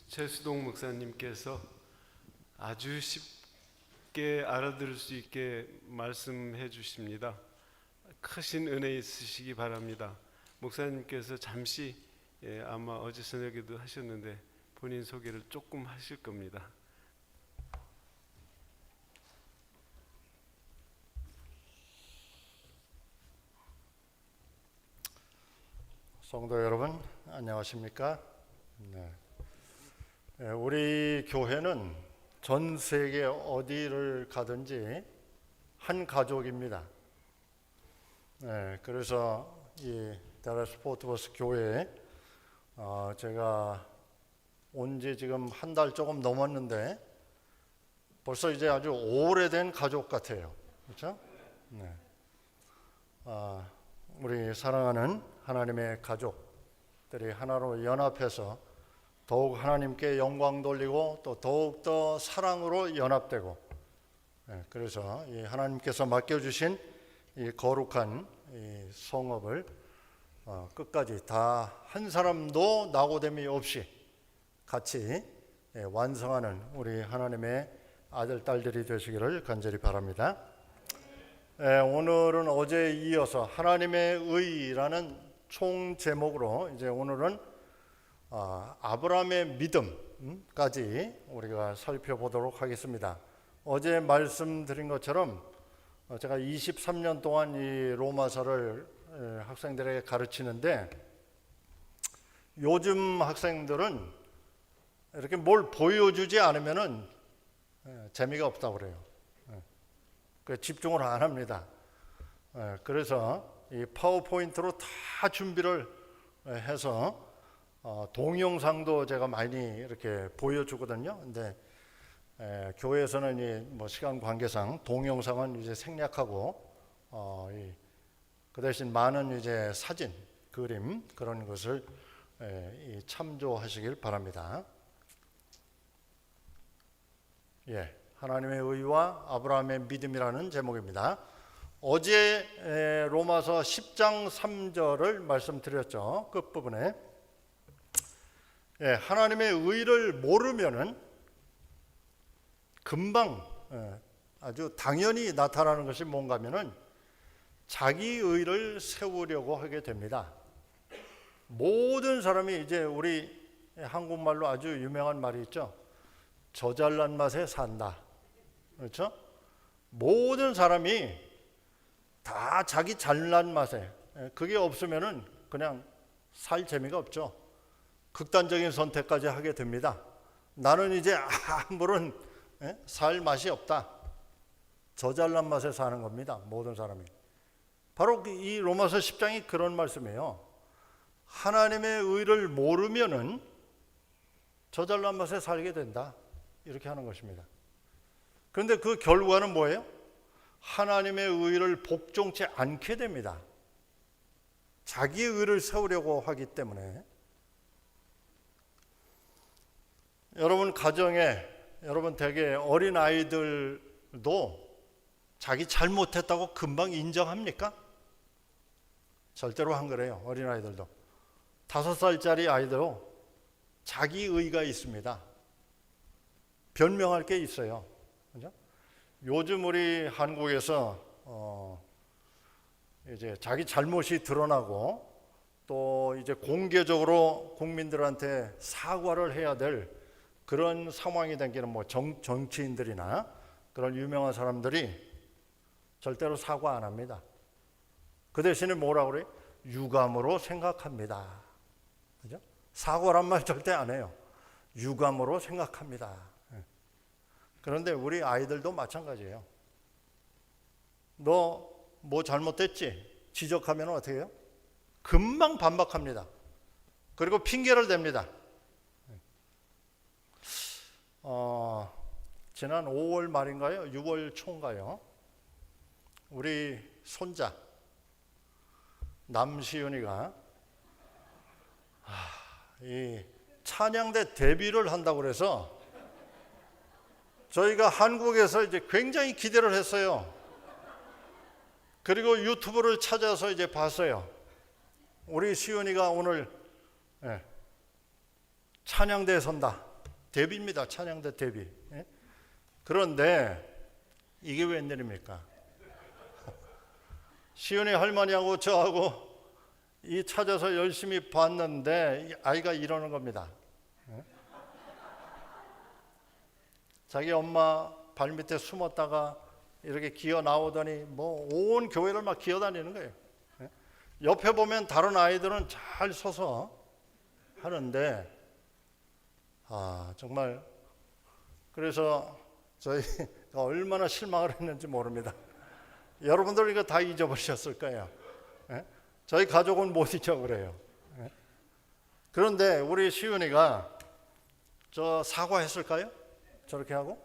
최수동 목사님께서 아주 쉽게 알아들을 수 있게 말씀해 주십니다. 크신 은혜 있으시기 바랍니다. 목사님께서 잠시 아마 어제 저녁에도 하셨는데 본인 소개를 조금 하실 겁니다. 성도 여러분, 안녕하십니까? 우리 교회는 전 세계 어디를 가든지 한 가족입니다. 그래서 이 다라스 포트버스 교회에 제가 온 지 지금 한 달 조금 넘었는데 벌써 이제 아주 오래된 가족 같아요. 그렇죠? 우리 사랑하는 하나님의 가족들이 하나로 연합해서 더욱 하나님께 영광 돌리고 또 더욱더 사랑으로 연합되고, 그래서 이 하나님께서 맡겨주신 이 거룩한 이 성업을 끝까지 다 한 사람도 낙오됨이 없이 같이 완성하는 우리 하나님의 아들, 딸들이 되시기를 간절히 바랍니다. 오늘은 어제에 이어서 하나님의 의라는 총 제목으로 이제 오늘은 아브라함의 믿음까지 우리가 살펴보도록 하겠습니다. 어제 말씀드린 것처럼 제가 23년 동안 이 로마서를 학생들에게 가르치는데 요즘 학생들은 이렇게 뭘 보여주지 않으면은 재미가 없다고 그래요. 집중을 안 합니다. 그래서 이 파워포인트로 다 준비를 해서 동영상도 제가 많이 이렇게 보여주거든요. 근데 교회에서는 뭐 시간 관계상 동영상은 이제 생략하고 그 대신 많은 이제 사진, 그림 그런 것을 참조하시길 바랍니다. 하나님의 의와 아브라함의 믿음이라는 제목입니다. 어제 로마서 10장 3절을 말씀드렸죠. 끝부분에 하나님의 의를 모르면은 금방 아주 당연히 나타나는 것이 뭔가 하면은 자기 의를 세우려고 하게 됩니다. 모든 사람이 이제 우리 한국말로 아주 유명한 말이 있죠. 저 잘난 맛에 산다. 그렇죠? 모든 사람이 다 자기 잘난 맛에, 그게 없으면은 그냥 살 재미가 없죠. 극단적인 선택까지 하게 됩니다. 나는 이제 아무런 살 맛이 없다. 저 잘난 맛에 사는 겁니다. 모든 사람이. 바로 이 로마서 10장이 그런 말씀이에요. 하나님의 의를 모르면은 저 잘난 맛에 살게 된다. 이렇게 하는 것입니다. 그런데 그 결과는 뭐예요? 하나님의 의를 복종치 않게 됩니다. 자기의 의를 세우려고 하기 때문에. 여러분 가정에, 여러분 댁에 어린 아이들도 자기 잘못했다고 금방 인정합니까? 절대로 안 그래요. 어린 아이들도 5살짜리 아이도 자기 의가 있습니다. 변명할 게 있어요. 그죠? 요즘 우리 한국에서 이제 자기 잘못이 드러나고 또 이제 공개적으로 국민들한테 사과를 해야 될 그런 상황이 된 게는 뭐 정치인들이나 그런 유명한 사람들이 절대로 사과 안 합니다. 그 대신에 뭐라고 그래요? 유감으로 생각합니다. 그죠? 사과란 말 절대 안 해요. 유감으로 생각합니다. 그런데 우리 아이들도 마찬가지예요. 너 뭐 잘못됐지? 지적하면 어떻게 해요? 금방 반박합니다. 그리고 핑계를 댑니다. 지난 5월 말인가요? 6월 초인가요? 우리 손자 남시윤이가 이 찬양대 데뷔를 한다고 그래서 저희가 한국에서 이제 굉장히 기대를 했어요. 그리고 유튜브를 찾아서 이제 봤어요. 우리 시윤이가 오늘 찬양대에 선다. 데뷔입니다. 찬양대 데뷔. 예? 그런데 이게 웬일입니까? 시은이 할머니하고 저하고 이 찾아서 열심히 봤는데 이 아이가 이러는 겁니다. 예? 자기 엄마 발밑에 숨었다가 이렇게 기어 나오더니 뭐 온 교회를 막 기어 다니는 거예요. 예? 옆에 보면 다른 아이들은 잘 서서 하는데 정말 그래서 저희가 얼마나 실망을 했는지 모릅니다. 여러분들 이거 다 잊어버리셨을 거예요. 예? 저희 가족은 못 잊어버려요. 예? 그런데 우리 시윤이가 저 사과했을까요? 저렇게 하고?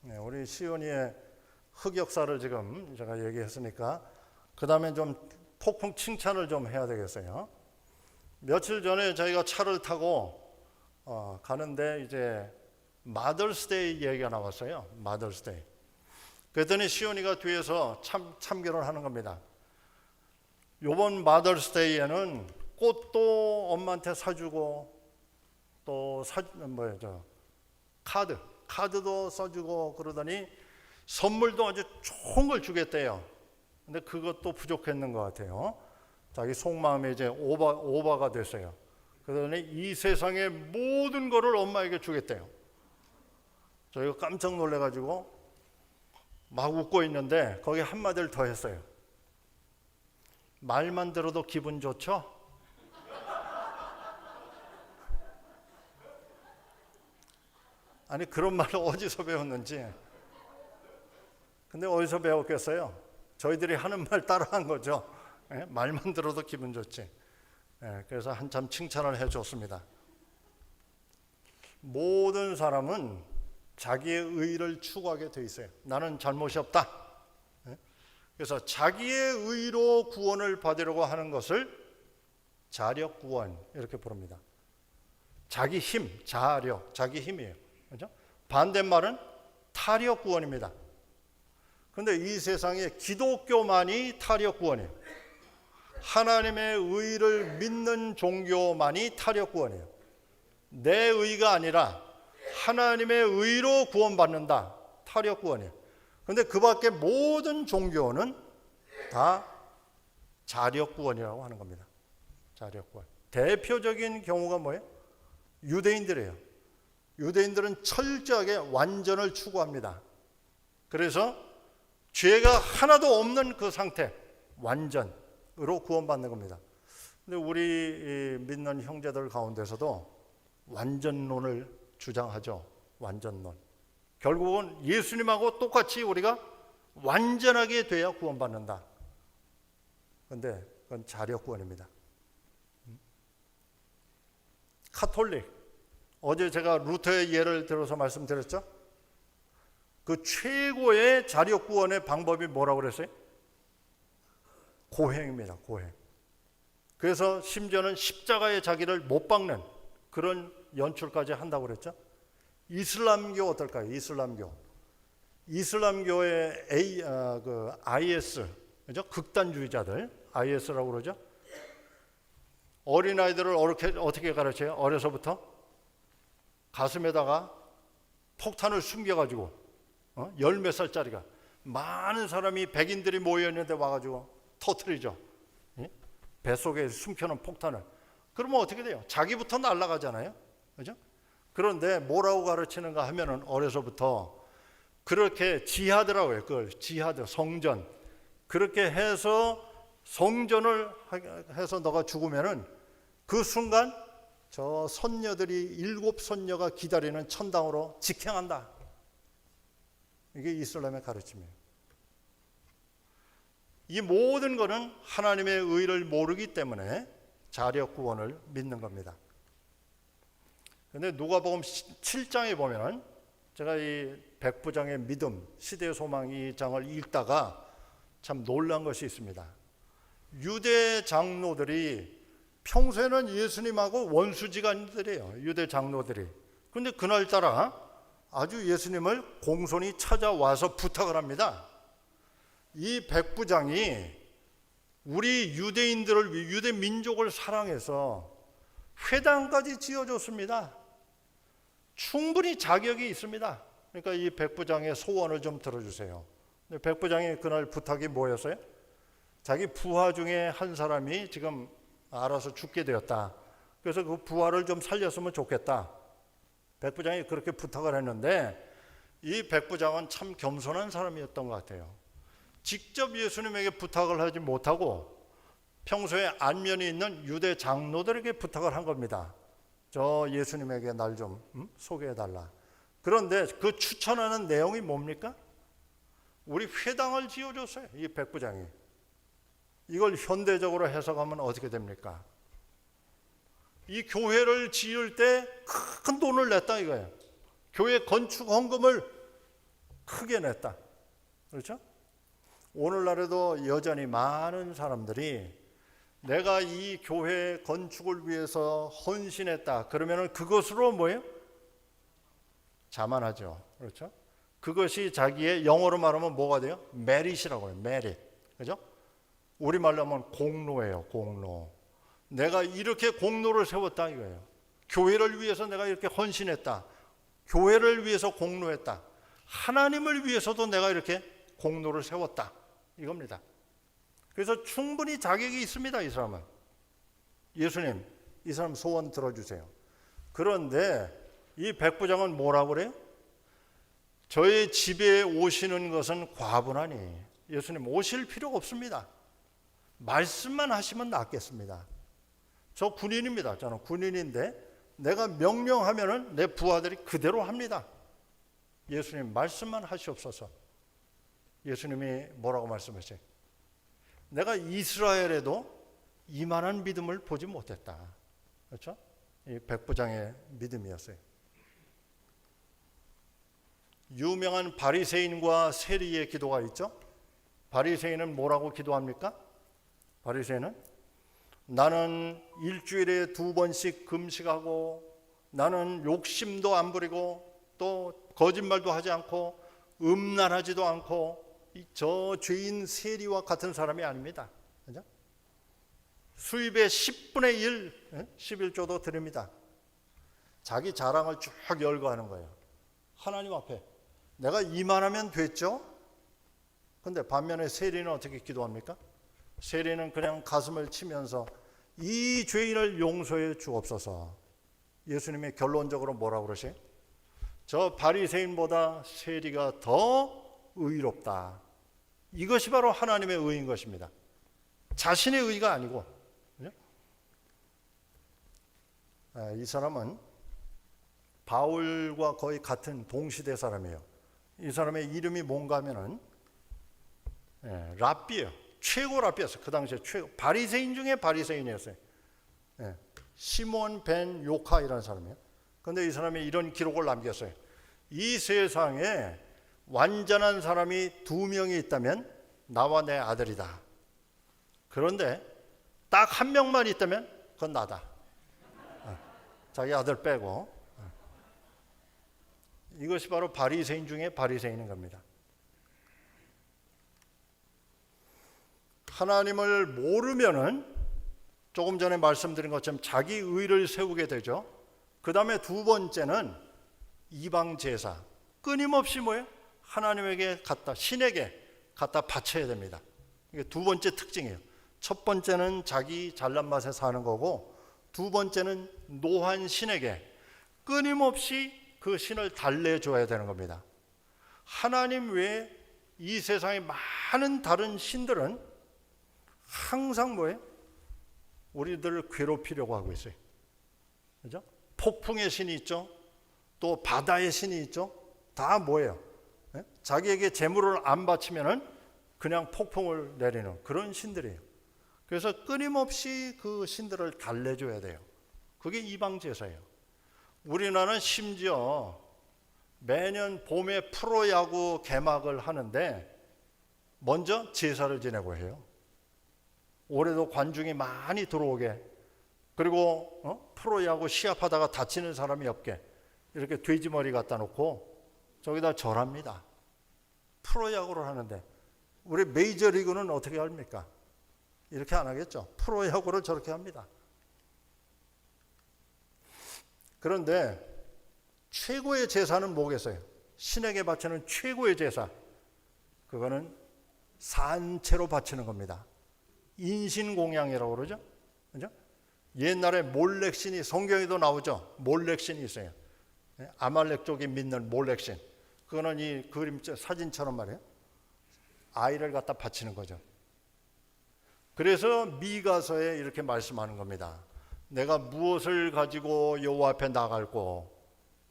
네, 우리 시윤이의 흑역사를 지금 제가 얘기했으니까 그 다음에 좀 폭풍 칭찬을 좀 해야 되겠어요. 며칠 전에 저희가 차를 타고 가는데 이제 마더스데이 얘기가 나왔어요. 마더스데이. 그랬더니 시온이가 뒤에서 참견을 하는 겁니다. 요번 마더스데이에는 꽃도 엄마한테 사주고 또 카드도 써주고 그러더니 선물도 아주 좋은 걸 주겠대요. 근데 그것도 부족했는 것 같아요. 자기 속마음이 이제 오버가 됐어요. 그러더니 이 세상의 모든 거를 엄마에게 주겠대요. 저희가 깜짝 놀래가지고 막 웃고 있는데 거기 한마디를 더 했어요. 말만 들어도 기분 좋죠? 아니 그런 말을 어디서 배웠는지. 근데 어디서 배웠겠어요? 저희들이 하는 말 따라한 거죠. 예? 말만 들어도 기분 좋지. 예, 그래서 한참 칭찬을 해줬습니다. 모든 사람은 자기의 의를 추구하게 돼 있어요. 나는 잘못이 없다. 예? 그래서 자기의 의로 구원을 받으려고 하는 것을 자력 구원 이렇게 부릅니다. 자기 힘, 자력, 자기 힘이에요. 그렇죠? 반대말은 타력 구원입니다. 그런데 이 세상에 기독교만이 타력 구원이에요. 하나님의 의를 믿는 종교만이 타력 구원이에요. 내 의가 아니라 하나님의 의로 구원받는다. 타력 구원이에요. 그런데 그 밖에 모든 종교는 다 자력 구원이라고 하는 겁니다. 자력 구원. 대표적인 경우가 뭐예요? 유대인들이에요. 유대인들은 철저하게 완전을 추구합니다. 그래서 죄가 하나도 없는 그 상태, 완전으로 구원받는 겁니다. 근데 우리 믿는 형제들 가운데서도 완전론을 주장하죠. 완전론. 결국은 예수님하고 똑같이 우리가 완전하게 돼야 구원받는다. 그런데 그건 자력 구원입니다. 카톨릭. 어제 제가 루터의 예를 들어서 말씀드렸죠. 그 최고의 자력 구원의 방법이 뭐라고 그랬어요? 고행입니다. 고행. 그래서 심지어는 십자가에 자기를 못 박는 그런 연출까지 한다고 그랬죠. 이슬람교 어떨까요? 이슬람교의 IS, 그죠? 극단주의자들, IS라고 그러죠. 어린아이들을 어떻게 가르쳐요? 어려서부터 가슴에다가 폭탄을 숨겨가지고 열 몇 살짜리가 많은 사람이 백인들이 모여있는데 와가지고 터뜨리죠. 뱃속에 숨겨놓은 폭탄을. 그러면 어떻게 돼요? 자기부터 날아가잖아요. 그죠? 그런데 뭐라고 가르치는가 하면은 어려서부터 그렇게 지하드라고 해요. 그걸 지하드, 성전. 그렇게 해서 성전을 해서 너가 죽으면은 그 순간 저 선녀들이 7 선녀가 기다리는 천당으로 직행한다. 이게 이슬람의 가르침이에요. 이 모든 것은 하나님의 의를 모르기 때문에 자력 구원을 믿는 겁니다. 그런데 누가복음 7장에 보면은 제가 이 백부장의 믿음, 시대의 소망 이 장을 읽다가 참 놀란 것이 있습니다. 유대 장로들이 평소에는 예수님하고 원수지간들이에요. 유대 장로들이. 그런데 그날따라 아주 예수님을 공손히 찾아와서 부탁을 합니다. 이 백부장이 우리 유대인들을, 유대 민족을 사랑해서 회당까지 지어줬습니다. 충분히 자격이 있습니다. 그러니까 이 백부장의 소원을 좀 들어주세요. 근데 백부장이 그날 부탁이 뭐였어요? 자기 부하 중에 한 사람이 지금 알아서 죽게 되었다. 그래서 그 부하를 좀 살렸으면 좋겠다. 백부장이 그렇게 부탁을 했는데 이 백부장은 참 겸손한 사람이었던 것 같아요. 직접 예수님에게 부탁을 하지 못하고 평소에 안면이 있는 유대 장로들에게 부탁을 한 겁니다. 저 예수님에게 날 좀 소개해달라. 그런데 그 추천하는 내용이 뭡니까? 우리 회당을 지어줬어요. 이 백부장이. 이걸 현대적으로 해석하면 어떻게 됩니까? 이 교회를 지을 때 큰 돈을 냈다 이거예요. 교회 건축 헌금을 크게 냈다. 그렇죠? 오늘날에도 여전히 많은 사람들이 내가 이 교회 건축을 위해서 헌신했다. 그러면은 그것으로 뭐예요? 자만하죠. 그렇죠? 그것이 자기의 영어로 말하면 뭐가 돼요? 메릿이라고 해요. 메릿. 그죠? 우리말로 하면 공로예요. 공로. 내가 이렇게 공로를 세웠다 이거예요. 교회를 위해서 내가 이렇게 헌신했다. 교회를 위해서 공로했다. 하나님을 위해서도 내가 이렇게 공로를 세웠다. 이겁니다. 그래서 충분히 자격이 있습니다. 이 사람은. 예수님, 이 사람 소원 들어주세요. 그런데 이 백부장은 뭐라고 그래요? 저의 집에 오시는 것은 과분하니 예수님 오실 필요가 없습니다. 말씀만 하시면 낫겠습니다. 저 군인입니다. 저는 군인인데 내가 명령하면은 내 부하들이 그대로 합니다. 예수님 말씀만 하시옵소서. 예수님이 뭐라고 말씀하세요? 내가 이스라엘에도 이만한 믿음을 보지 못했다. 그렇죠? 이 백부장의 믿음이었어요. 유명한 바리새인과 세리의 기도가 있죠. 바리새인은 뭐라고 기도합니까? 바리새인은 나는 일주일에 2번씩 금식하고 나는 욕심도 안 부리고 또 거짓말도 하지 않고 음란하지도 않고 저 죄인 세리와 같은 사람이 아닙니다. 그죠? 수입의 10분의 1, 11조도 드립니다. 자기 자랑을 쭉 열거하는 거예요. 하나님 앞에 내가 이만하면 됐죠? 근데 반면에 세리는 어떻게 기도합니까? 세리는 그냥 가슴을 치면서 이 죄인을 용서해 주옵소서. 예수님이 결론적으로 뭐라고 그러세요? 저 바리새인보다 세리가 더 의롭다. 이것이 바로 하나님의 의인 것입니다. 자신의 의가 아니고. 이 사람은 바울과 거의 같은 동시대 사람이에요. 이 사람의 이름이 뭔가 하면은 랍비예요. 최고 랍비였어요. 그 당시에 최고 바리새인 중에 바리새인이었어요. 시몬 벤 요카이라는 사람이에요. 그런데 이 사람이 이런 기록을 남겼어요. 이 세상에 완전한 사람이 2명이 있다면 나와 내 아들이다. 그런데 딱 1명만 있다면 그건 나다. 자기 아들 빼고. 이것이 바로 바리새인 중에 바리새인인 겁니다. 하나님을 모르면은 조금 전에 말씀드린 것처럼 자기 의를 세우게 되죠. 그 다음에 2번째는 이방 제사. 끊임없이 뭐예요? 하나님에게 갖다, 신에게 갖다 바쳐야 됩니다. 이게 2번째 특징이에요. 첫 번째는 자기 잘난 맛에 사는 거고, 2번째는 노한 신에게 끊임없이 그 신을 달래줘야 되는 겁니다. 하나님 외에 이 세상의 많은 다른 신들은 항상 뭐예요? 우리들을 괴롭히려고 하고 있어요. 그죠? 폭풍의 신이 있죠. 또 바다의 신이 있죠. 다 뭐예요? 자기에게 재물을 안 바치면은 그냥 폭풍을 내리는 그런 신들이에요. 그래서 끊임없이 그 신들을 달래줘야 돼요. 그게 이방 제사예요. 우리나라는 심지어 매년 봄에 프로야구 개막을 하는데 먼저 제사를 지내고 해요. 올해도 관중이 많이 들어오게, 그리고 프로야구 시합하다가 다치는 사람이 없게 이렇게 돼지머리 갖다 놓고 저기다 절합니다. 프로야구를 하는데 우리 메이저리그는 어떻게 합니까? 이렇게 안 하겠죠. 프로야구를 저렇게 합니다. 그런데 최고의 제사는 뭐겠어요? 신에게 바치는 최고의 제사, 그거는 산채로 바치는 겁니다. 인신공양이라고 그러죠. 그죠? 옛날에 몰렉신이, 성경에도 나오죠. 몰렉신이 있어요. 아말렉 쪽이 믿는 몰렉신. 그거는 이 그림자 사진처럼 말이에요. 아이를 갖다 바치는 거죠. 그래서 미가서에 이렇게 말씀하는 겁니다. 내가 무엇을 가지고 여호와 앞에 나갈고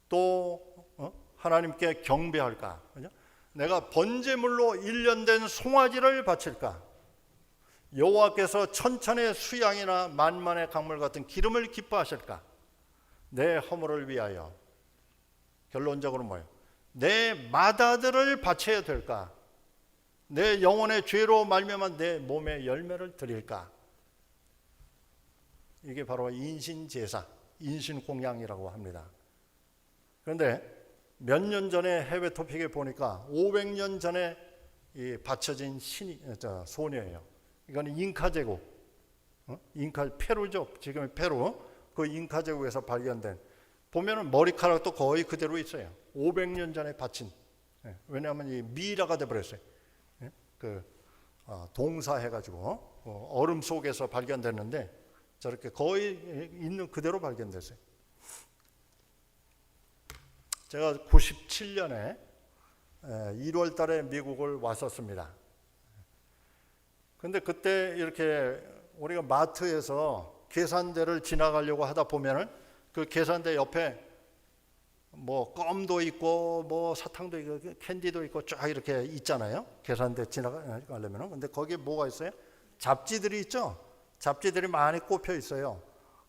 또 하나님께 경배할까? 그죠? 내가 번제물로 1년 된 송아지를 바칠까? 여호와께서 천천의 수양이나 만만의 강물 같은 기름을 기뻐하실까? 내 허물을 위하여. 결론적으로 뭐예요? 내 맏아들을 바쳐야 될까? 내 영혼의 죄로 말미암아 내 몸의 열매를 드릴까? 이게 바로 인신제사, 인신공양이라고 합니다. 그런데 몇 년 전에 해외 토픽에 보니까 500년 전에 바쳐진 소녀예요. 이건 잉카 제국, 잉카 페루죠. 지금 페루 그 잉카 제국에서 발견된, 보면은 머리카락도 거의 그대로 있어요. 500년 전에 바친. 왜냐하면 이 미라가 돼버렸어요. 동사해가지고 얼음 속에서 발견됐는데 저렇게 거의 있는 그대로 발견됐어요. 제가 97년에 1월 달에 미국을 왔었습니다. 근데 그때 이렇게 우리가 마트에서 계산대를 지나가려고 하다 보면은 그 계산대 옆에 뭐 껌도 있고 뭐 사탕도 있고 캔디도 있고 쫙 이렇게 있잖아요. 계산대 지나가려면은. 근데 거기에 뭐가 있어요? 잡지들이 있죠. 잡지들이 많이 꼽혀 있어요.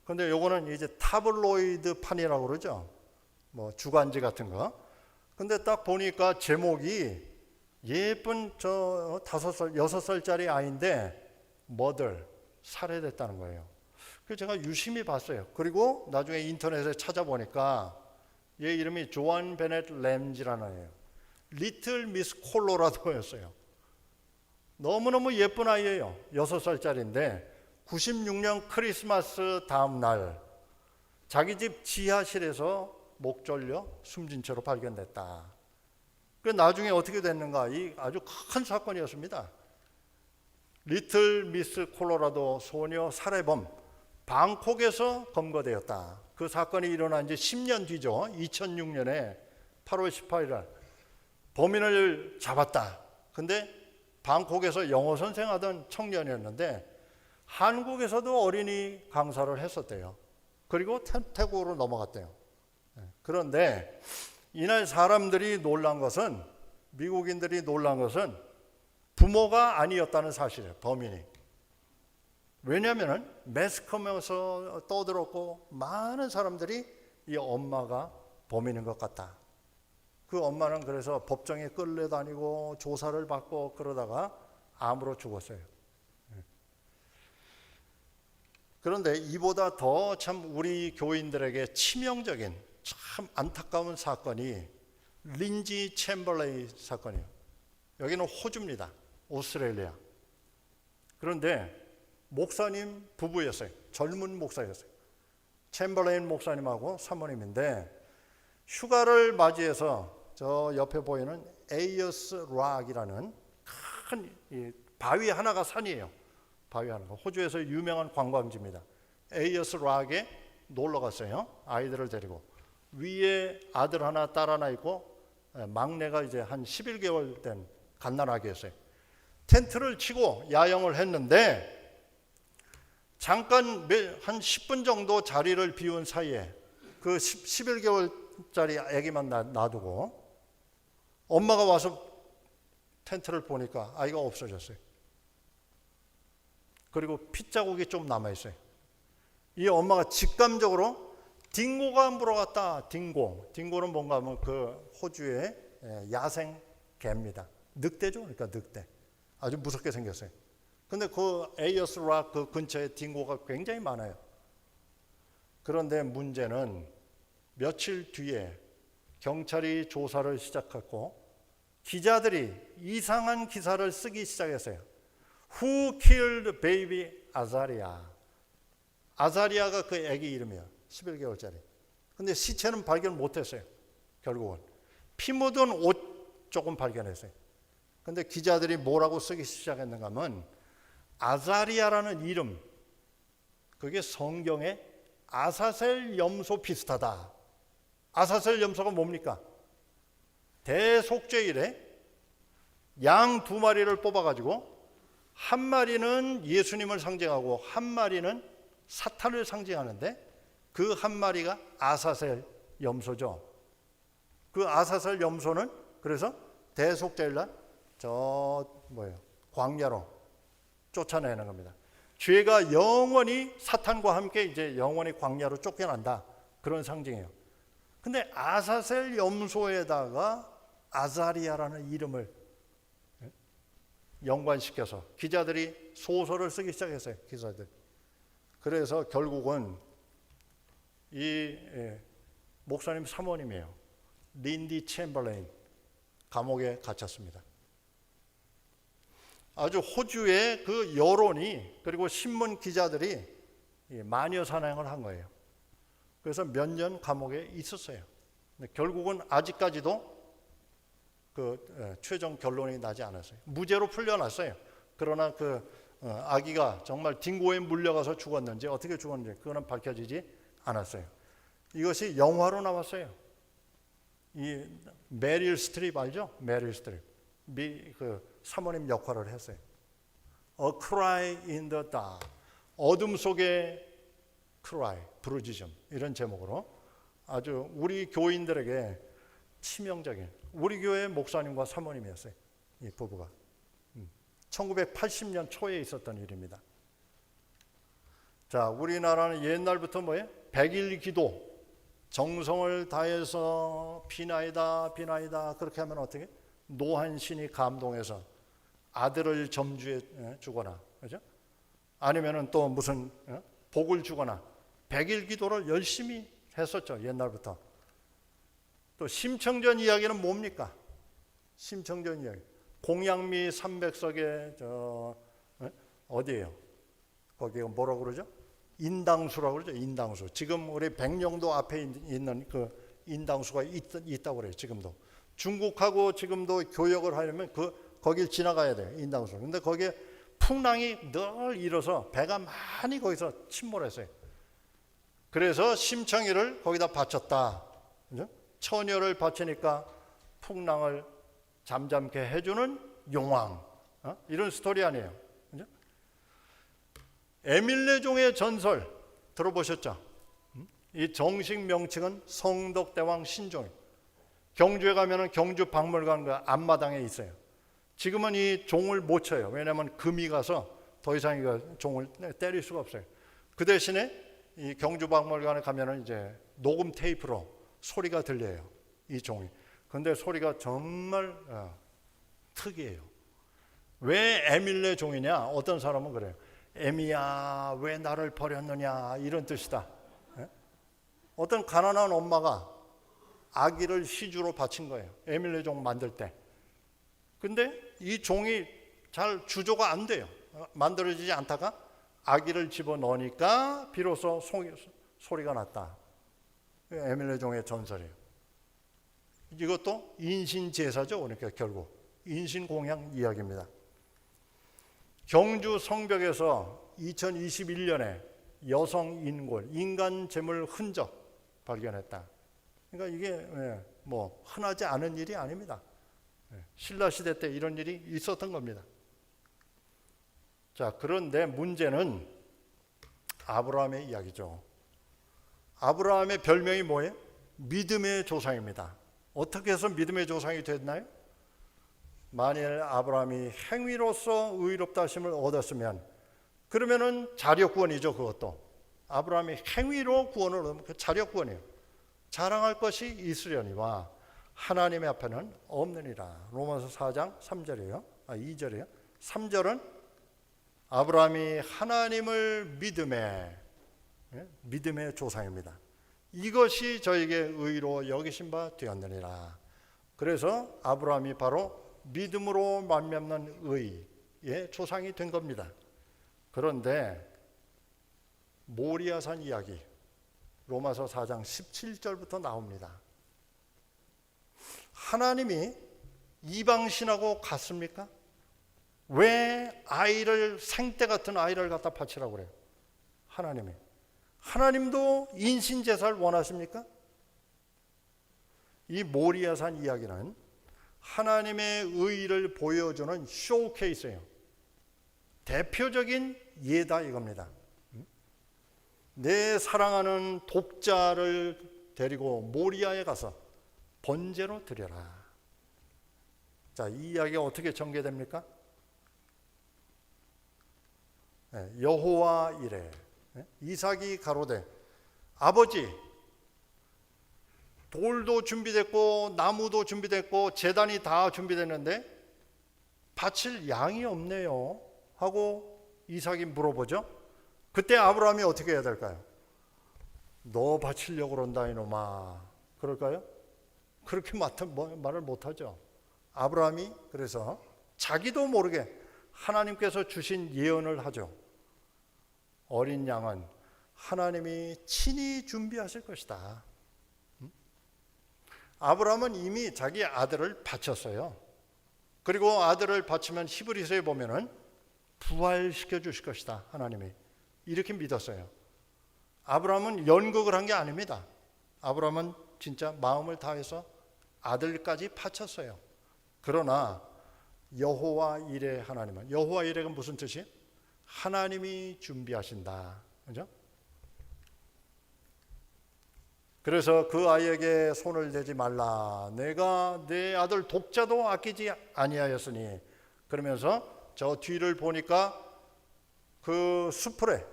근데 요거는 이제 타블로이드 판이라고 그러죠. 뭐 주간지 같은 거. 근데 딱 보니까 제목이 예쁜 저 5살, 6살짜리 아이인데 머들 살해됐다는 거예요. 그래서 제가 유심히 봤어요. 그리고 나중에 인터넷에 찾아보니까 얘 이름이 조안 베넷 램지라는 애예요. 리틀 미스 콜로라도였어요. 너무너무 예쁜 아이예요. 6살짜리인데 96년 크리스마스 다음 날 자기 집 지하실에서 목 졸려 숨진 채로 발견됐다. 그 나중에 어떻게 됐는가? 이 아주 큰 사건이었습니다. 리틀 미스 콜로라도 소녀 살해범 방콕에서 검거되었다. 그 사건이 일어난 지 10년 뒤죠. 2006년에 8월 18일 날 범인을 잡았다. 근데 방콕에서 영어 선생하던 청년이었는데 한국에서도 어린이 강사를 했었대요. 그리고 태국으로 넘어갔대요. 그런데 이날 사람들이 놀란 것은, 미국인들이 놀란 것은 부모가 아니었다는 사실이에요. 범인이. 왜냐하면 매스컴에서 떠들었고 많은 사람들이 이 엄마가 범인인 것 같다. 그 엄마는 그래서 법정에 끌려다니고 조사를 받고 그러다가 암으로 죽었어요. 그런데 이보다 더 참 우리 교인들에게 치명적인 참 안타까운 사건이 린지 챔벌레인 사건이에요. 여기는 호주입니다. 오스트레일리아. 그런데 목사님 부부였어요. 젊은 목사였어요. 챔벌레인 목사님하고 사모님인데 휴가를 맞이해서 저 옆에 보이는 에이어스 락이라는 큰 바위 하나가 산이에요. 바위 하나가 호주에서 유명한 관광지입니다. 에이어스 락에 놀러 갔어요. 아이들을 데리고. 위에 아들 하나 딸 하나 있고 막내가 이제 한 11개월 된 갓난아기였어요. 텐트를 치고 야영을 했는데 잠깐 한 10분 정도 자리를 비운 사이에 그 11개월짜리 아기만 놔두고 엄마가 와서 텐트를 보니까 아이가 없어졌어요. 그리고 핏자국이 좀 남아있어요. 이 엄마가 직감적으로 딩고가 물어갔다. 딩고는 뭔가 하면 그 호주의 야생 개입니다. 늑대죠. 그러니까 늑대. 아주 무섭게 생겼어요. 근데 그 에이어스 락 그 근처에 딩고가 굉장히 많아요. 그런데 문제는 며칠 뒤에 경찰이 조사를 시작했고 기자들이 이상한 기사를 쓰기 시작했어요. Who killed baby 아자리아? 아자리아가 그 아기 이름이에요. 11개월짜리. 근데 시체는 발견 못했어요. 결국은 피 묻은 옷 조금 발견했어요. 근데 기자들이 뭐라고 쓰기 시작했는가 하면 아자리아라는 이름, 그게 성경에 아사셀 염소 비슷하다. 아사셀 염소가 뭡니까? 대속죄일에 양 2마리를 뽑아가지고 한 마리는 예수님을 상징하고 한 마리는 사탄을 상징하는데 그 한 마리가 아사셀 염소죠. 그 아사셀 염소는 그래서 대속죄일날 광야로 쫓아내는 겁니다. 죄가 영원히 사탄과 함께 이제 영원히 광야로 쫓겨난다. 그런 상징이에요. 근데 아사셀 염소에다가 아자리아라는 이름을 연관시켜서 기자들이 소설을 쓰기 시작했어요. 기자들. 그래서 결국은 이 목사님 사모님이에요. 린디 챔버레인 감옥에 갇혔습니다. 아주 호주의 그 여론이 그리고 신문 기자들이 마녀 사냥을 한 거예요. 그래서 몇 년 감옥에 있었어요. 근데 결국은 아직까지도 그 최종 결론이 나지 않았어요. 무죄로 풀려났어요. 그러나 그 아기가 정말 딩고에 물려가서 죽었는지 어떻게 죽었는지 그거는 밝혀지지 않았어요. 이것이 영화로 나왔어요. 이 메릴 스트립 알죠? 메릴 스트립 그 사모님 역할을 했어요. A Cry in the Dark, 어둠 속의 cry, 부르짖음, 이런 제목으로 아주 우리 교인들에게 치명적인, 우리 교회 목사님과 사모님이었어요. 이 부부가 1980년 초에 있었던 일입니다. 자, 우리나라는 옛날부터 뭐예요? 100일 기도, 정성을 다해서 비나이다 비나이다 그렇게 하면 어떻게? 노한신이 감동해서 아들을 점주해 주거나, 그죠? 아니면은 또 무슨 복을 주거나 100일 기도를 열심히 했었죠. 옛날부터. 또 심청전 이야기는 뭡니까? 심청전 이야기. 공양미 300석에 어디예요? 거기가 뭐라고 그러죠? 인당수라고 그러죠. 인당수. 지금 우리 백령도 앞에 있는 그 인당수가 있다고 그래요. 지금도. 중국하고 지금도 교역을 하려면 거길 지나가야 돼요. 인당수. 근데 거기에 풍랑이 늘 일어서 배가 많이 거기서 침몰했어요. 그래서 심청이를 거기다 바쳤다. 그죠? 처녀를 바치니까 풍랑을 잠잠케 해주는 용왕. 이런 스토리 아니에요. 그죠? 에밀레종의 전설 들어보셨죠? 이 정식 명칭은 성덕대왕 신종. 경주에 가면은 경주 박물관과 앞마당에 있어요. 지금은 이 종을 못 쳐요. 왜냐하면 금이 가서 더 이상 이거 종을 때릴 수가 없어요. 그 대신에 이 경주 박물관에 가면은 이제 녹음 테이프로 소리가 들려요. 이 종이. 근데 소리가 정말 특이해요. 왜 에밀레 종이냐? 어떤 사람은 그래요. 에미야, 왜 나를 버렸느냐? 이런 뜻이다. 어떤 가난한 엄마가 아기를 시주로 바친 거예요. 에밀레 종 만들 때. 근데 이 종이 잘 주조가 안 돼요. 만들어지지 않다가 아기를 집어넣으니까 비로소 소리가 났다. 에밀레 종의 전설이에요. 이것도 인신제사죠. 그러니까 결국 인신공양 이야기입니다. 경주 성벽에서 2021년에 여성 인골, 인간 제물 흔적 발견했다. 그러니까 이게 뭐 흔하지 않은 일이 아닙니다. 신라 시대 때 이런 일이 있었던 겁니다. 자, 그런데 문제는 아브라함의 이야기죠. 아브라함의 별명이 뭐예요? 믿음의 조상입니다. 어떻게 해서 믿음의 조상이 됐나요? 만일 아브라함이 행위로서 의롭다 하심을 얻었으면 그러면은 자력구원이죠. 그것도 아브라함이 행위로 구원을 얻으면 그 자력구원이에요. 자랑할 것이 있으려니와 하나님의 앞에는 없느니라. 로마서 4장 3절이에요. 2절이에요. 3절은 아브라함이 하나님을 믿음의 조상입니다. 이것이 저에게 의로 여기신 바 되었느니라. 그래서 아브라함이 바로 믿음으로 말미암는 의의 조상이 된 겁니다. 그런데 모리아산 이야기, 로마서 4장 17절부터 나옵니다. 하나님이 이방신하고 같습니까? 왜 아이를, 생떼 같은 아이를 갖다 바치라고 그래요? 하나님도 인신제사를 원하십니까? 이 모리아산 이야기는 하나님의 의의를 보여주는 쇼케이스예요. 대표적인 예다 이겁니다. 내 사랑하는 독자를 데리고 모리아에 가서 번제로 드려라. 자, 이 이야기가 어떻게 전개됩니까? 여호와 이레, 이삭이 가로되, 아버지, 돌도 준비됐고 나무도 준비됐고 제단이 다 준비됐는데 바칠 양이 없네요 하고 이삭이 물어보죠. 그때 아브라함이 어떻게 해야 될까요? 너 바치려고 그런다 이놈아, 그럴까요? 그렇게 말을 못하죠. 아브라함이 그래서 자기도 모르게 하나님께서 주신 예언을 하죠. 어린 양은 하나님이 친히 준비하실 것이다. 아브라함은 이미 자기 아들을 바쳤어요. 그리고 아들을 바치면 히브리서에 보면은 부활시켜 주실 것이다. 하나님이 이렇게 믿었어요. 아브라함은 연극을 한 게 아닙니다. 아브라함은 진짜 마음을 다해서 아들까지 바쳤어요. 그러나 여호와 이레 하나님은, 여호와 이레가 무슨 뜻이에요? 하나님이 준비하신다. 그죠? 그래서 그 아이에게 손을 대지 말라. 내가 내 아들 독자도 아끼지 아니하였으니. 그러면서 저 뒤를 보니까 그 수풀에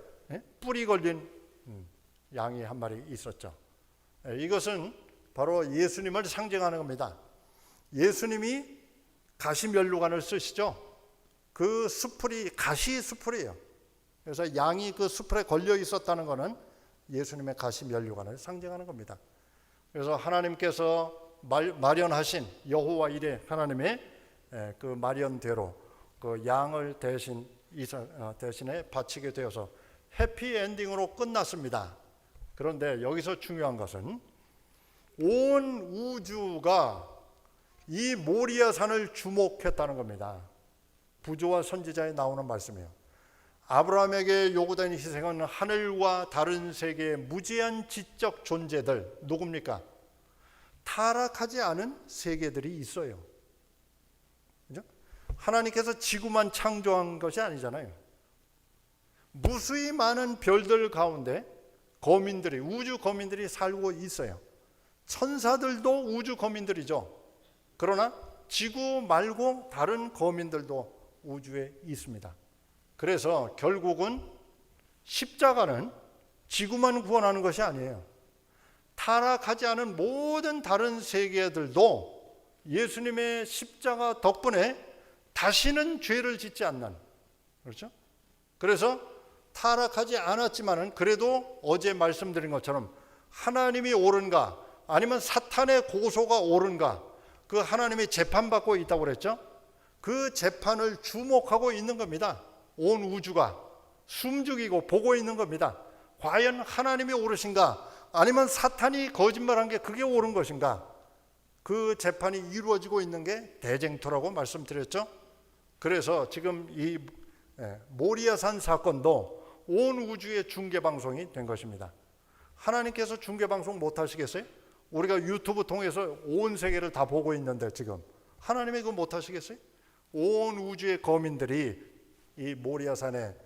뿔이 걸린 양이 한 마리 있었죠. 이것은 바로 예수님을 상징하는 겁니다. 예수님이 가시면류관을 쓰시죠. 그 수풀이 가시 수풀이에요. 그래서 양이 그 수풀에 걸려 있었다는 것은 예수님의 가시면류관을 상징하는 겁니다. 그래서 하나님께서 마련하신 여호와 이레 하나님의 그 마련대로 그 양을 대신에 바치게 되어서 해피 엔딩으로 끝났습니다. 그런데 여기서 중요한 것은 온 우주가 이 모리아산을 주목했다는 겁니다. 부조와 선지자에 나오는 말씀이에요. 아브라함에게 요구된 희생은 하늘과 다른 세계의 무제한 지적 존재들, 누굽니까? 타락하지 않은 세계들이 있어요. 그죠? 하나님께서 지구만 창조한 것이 아니잖아요. 무수히 많은 별들 가운데 거민들이, 우주 거민들이 살고 있어요. 천사들도 우주 거민들이죠. 그러나 지구 말고 다른 거민들도 우주에 있습니다. 그래서 결국은 십자가는 지구만 구원하는 것이 아니에요. 타락하지 않은 모든 다른 세계들도 예수님의 십자가 덕분에 다시는 죄를 짓지 않는, 그렇죠? 그래서 타락하지 않았지만은 그래도 어제 말씀드린 것처럼 하나님이 옳은가 아니면 사탄의 고소가 옳은가, 그 하나님이 재판받고 있다고 그랬죠. 그 재판을 주목하고 있는 겁니다. 온 우주가 숨죽이고 보고 있는 겁니다. 과연 하나님이 옳으신가 아니면 사탄이 거짓말한 게 그게 옳은 것인가, 그 재판이 이루어지고 있는 게 대쟁투라고 말씀드렸죠. 그래서 지금 이 모리아산 사건도 온 우주의 중계방송이 된 것입니다. 하나님께서 중계방송 못 하시겠어요? 우리가 유튜브 통해서 온 세계를 다 보고 있는데 지금 하나님이 그거 못 하시겠어요? 온 우주의 거민들이 이 모리아산의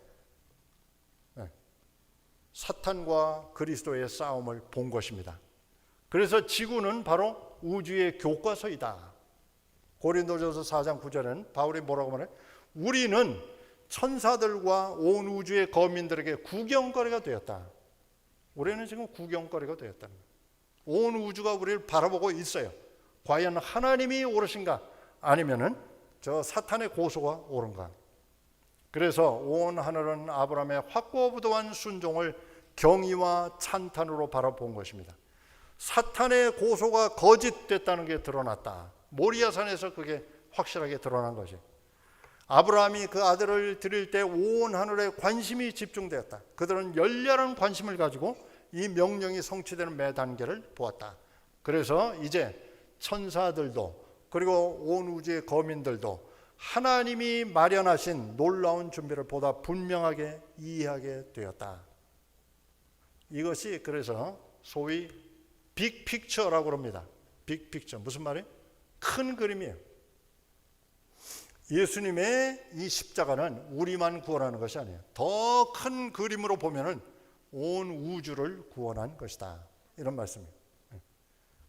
사탄과 그리스도의 싸움을 본 것입니다. 그래서 지구는 바로 우주의 교과서이다. 고린도전서 4장 9절에는 바울이 뭐라고 말해요? 우리는 천사들과 온 우주의 거민들에게 구경거리가 되었다. 우리는 지금 구경거리가 되었다는 거예요. 온 우주가 우리를 바라보고 있어요. 과연 하나님이 옳으신가 아니면은 저 사탄의 고소가 옳은가. 그래서 온 하늘은 아브라함의 확고부도한 순종을 경의와 찬탄으로 바라본 것입니다. 사탄의 고소가 거짓됐다는 게 드러났다. 모리아산에서 그게 확실하게 드러난 것이. 아브라함이 그 아들을 드릴 때 온 하늘에 관심이 집중되었다. 그들은 열렬한 관심을 가지고 이 명령이 성취되는 매 단계를 보았다. 그래서 이제 천사들도 그리고 온 우주의 거민들도 하나님이 마련하신 놀라운 준비를 보다 분명하게 이해하게 되었다. 이것이 그래서 소위 빅픽처라고 합니다. 빅픽처 무슨 말이에요? 큰 그림이에요. 예수님의 이 십자가는 우리만 구원하는 것이 아니에요. 더 큰 그림으로 보면은 온 우주를 구원한 것이다. 이런 말씀이에요.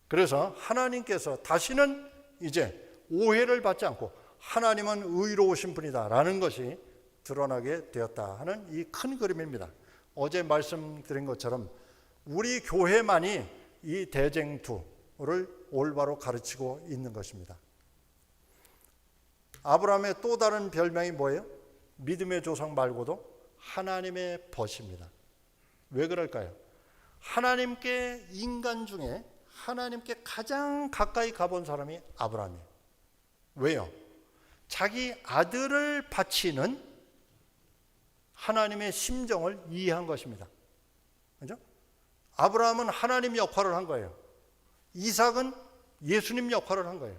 그래서 하나님께서 다시는 이제 오해를 받지 않고 하나님은 의로우신 분이다라는 것이 드러나게 되었다 하는 이 큰 그림입니다. 어제 말씀드린 것처럼 우리 교회만이 이 대쟁투를 올바로 가르치고 있는 것입니다. 아브라함의 또 다른 별명이 뭐예요? 믿음의 조상 말고도 하나님의 벗입니다. 왜 그럴까요? 하나님께 인간 중에 하나님께 가장 가까이 가본 사람이 아브라함이에요. 왜요? 자기 아들을 바치는 하나님의 심정을 이해한 것입니다. 그죠? 아브라함은 하나님 역할을 한 거예요. 이삭은 예수님 역할을 한 거예요.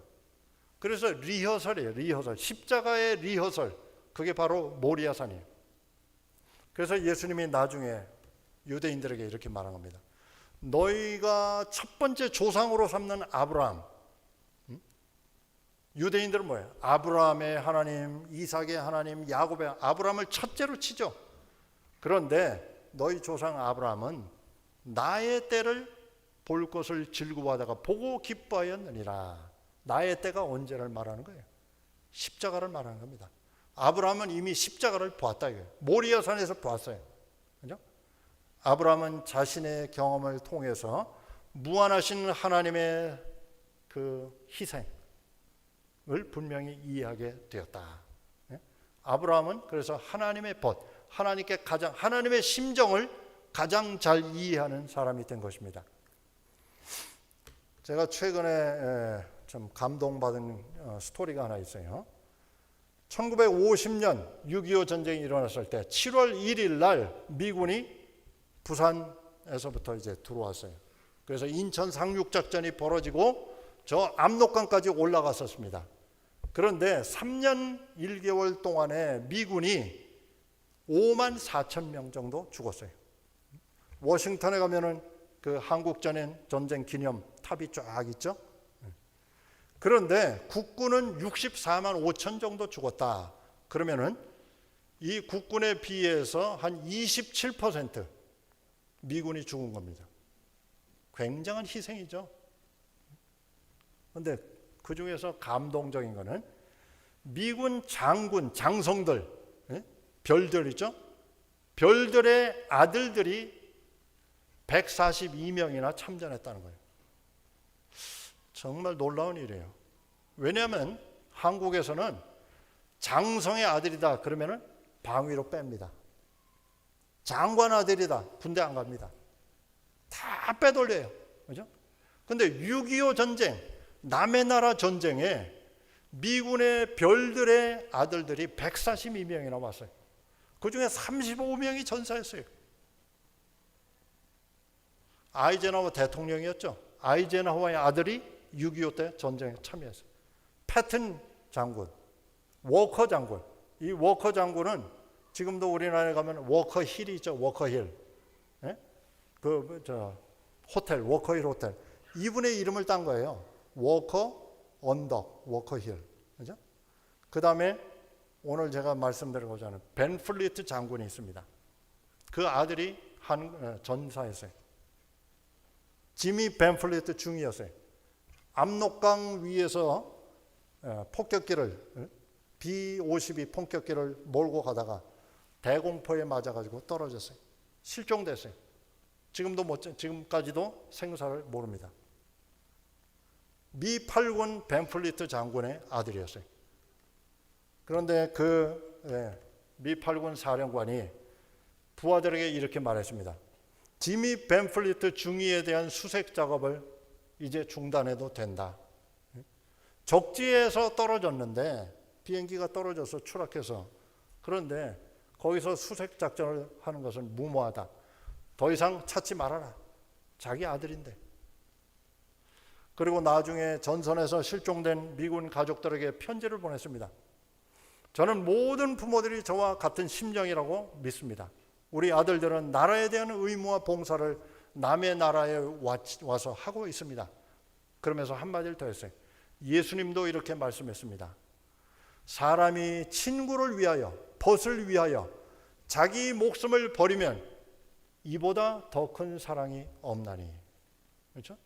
그래서 리허설이에요. 리허설. 십자가의 리허설. 그게 바로 모리아산이에요. 그래서 예수님이 나중에 유대인들에게 이렇게 말한 겁니다. 너희가 첫 번째 조상으로 삼는 아브라함. 유대인들은 뭐예요? 아브라함의 하나님, 이삭의 하나님, 야곱의 아브라함을 첫째로 치죠. 그런데 너희 조상 아브라함은 나의 때를 볼 것을 즐거워하다가 보고 기뻐하였느니라. 나의 때가 언제를 말하는 거예요? 십자가를 말하는 겁니다. 아브라함은 이미 십자가를 보았다 이거예요. 모리아산에서 보았어요. 그죠? 아브라함은 자신의 경험을 통해서 무한하신 하나님의 그 희생을 분명히 이해하게 되었다. 아브라함은 그래서 하나님의 벗, 하나님께 가장 하나님의 심정을 가장 잘 이해하는 사람이 된 것입니다. 제가 최근에 좀 감동받은 스토리가 하나 있어요. 1950년 6.25 전쟁이 일어났을 때 7월 1일 날 미군이 부산에서부터 이제 들어왔어요. 그래서 인천 상륙작전이 벌어지고 저 압록강까지 올라갔었습니다. 그런데 3년 1개월 동안에 미군이 5만 4천 명 정도 죽었어요. 워싱턴에 가면은 그 한국 전쟁 기념 탑이 쫙 있죠. 그런데 국군은 64만 5천 정도 죽었다. 그러면은 이 국군에 비해서 한 27% 미군이 죽은 겁니다. 굉장한 희생이죠. 그런데 그 중에서 감동적인 거는 미군 장군, 장성들, 별들 있죠? 별들의 아들들이 142명이나 참전했다는 거예요. 정말 놀라운 일이에요. 왜냐하면 한국에서는 장성의 아들이다 그러면은 방위로 뺍니다. 장관 아들이다 군대 안 갑니다. 다 빼돌려요. 그죠? 근데 6.25 전쟁, 남의 나라 전쟁에 미군의 별들의 아들들이 142명이나 왔어요. 그 중에 35명이 전사했어요. 아이젠하워 대통령이었죠. 아이젠하워의 아들이 6.25 때 전쟁에 참여했어요. 패튼 장군, 워커 장군. 이 워커 장군은 지금도 우리나라에 가면 워커 힐이 있죠. 워커 힐. 호텔, 워커 힐 호텔. 이분의 이름을 딴 거예요. 워커 언덕, 워커 힐. 그죠? 그 다음에 오늘 제가 말씀드리고자 하는 벤 플리트 장군이 있습니다. 그 아들이 전사했어요. 지미 벤 플리트 중이었어요. 압록강 위에서 폭격기를 B-52 폭격기를 몰고 가다가 대공포에 맞아가지고 떨어졌어요. 실종됐어요. 지금까지도 생사를 모릅니다. 미 8군 벤 플리트 장군의 아들이었어요. 그런데 미 8군 사령관이 부하들에게 이렇게 말했습니다. 지미 벤 플리트 중위에 대한 수색 작업을 이제 중단해도 된다. 적지에서 떨어졌는데 비행기가 떨어져서 추락해서 그런데 거기서 수색 작전을 하는 것은 무모하다. 더 이상 찾지 말아라. 자기 아들인데. 그리고 나중에 전선에서 실종된 미군 가족들에게 편지를 보냈습니다. 저는 모든 부모들이 저와 같은 심정이라고 믿습니다. 우리 아들들은 나라에 대한 의무와 봉사를 남의 나라에 와서 하고 있습니다. 그러면서 한마디를 더 했어요. 예수님도 이렇게 말씀했습니다. 사람이 친구를 위하여, 벗을 위하여 자기 목숨을 버리면 이보다 더 큰 사랑이 없나니. 그렇죠?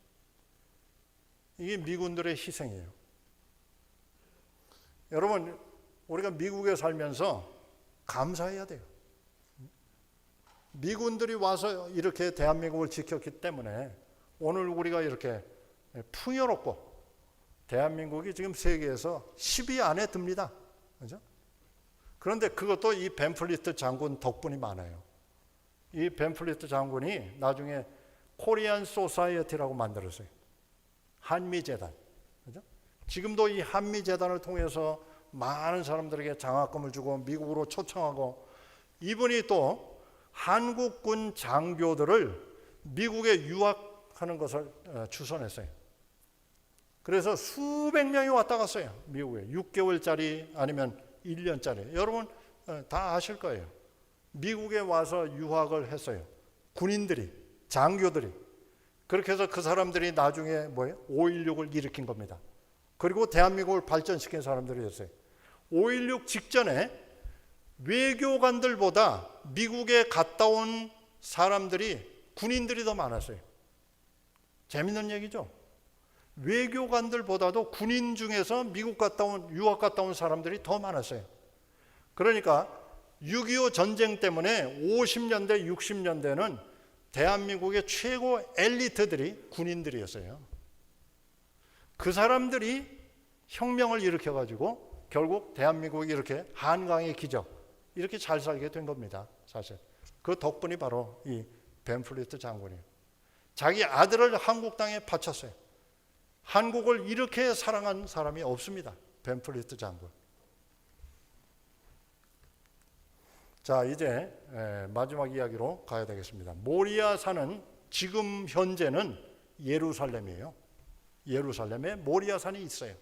이게 미군들의 희생이에요. 여러분, 우리가 미국에 살면서 감사해야 돼요. 미군들이 와서 이렇게 대한민국을 지켰기 때문에 오늘 우리가 이렇게 풍요롭고 대한민국이 지금 세계에서 10위 안에 듭니다. 그렇죠? 그런데 그것도 이 벤플리트 장군 덕분이 많아요. 이 벤플리트 장군이 나중에 코리안 소사이어티라고 만들었어요. 한미재단. 그렇죠? 지금도 이 한미재단을 통해서 많은 사람들에게 장학금을 주고 미국으로 초청하고, 이분이 또 한국군 장교들을 미국에 유학하는 것을 추선했어요. 그래서 수백 명이 왔다 갔어요. 미국에 6개월짜리 아니면 1년짜리. 여러분 다 아실 거예요. 미국에 와서 유학을 했어요. 군인들이, 장교들이. 그렇게 해서 그 사람들이 나중에 5.16을 일으킨 겁니다. 그리고 대한민국을 발전시킨 사람들이었어요. 5.16 직전에 외교관들보다 미국에 갔다 온 사람들이, 군인들이 더 많았어요. 재밌는 얘기죠. 외교관들보다도 군인 중에서 미국 갔다 온, 유학 갔다 온 사람들이 더 많았어요. 그러니까 6.25 전쟁 때문에 50년대, 60년대는 대한민국의 최고 엘리트들이 군인들이었어요. 그 사람들이 혁명을 일으켜가지고 결국 대한민국이 이렇게 한강의 기적, 이렇게 잘 살게 된 겁니다. 사실 그 덕분이 바로 이 벤플리트 장군이에요. 자기 아들을 한국 땅에 바쳤어요. 한국을 이렇게 사랑한 사람이 없습니다. 벤플리트 장군. 자, 이제 마지막 이야기로 가야 되겠습니다. 모리아산은 지금 현재는 예루살렘이에요. 예루살렘에 모리아산이 있어요.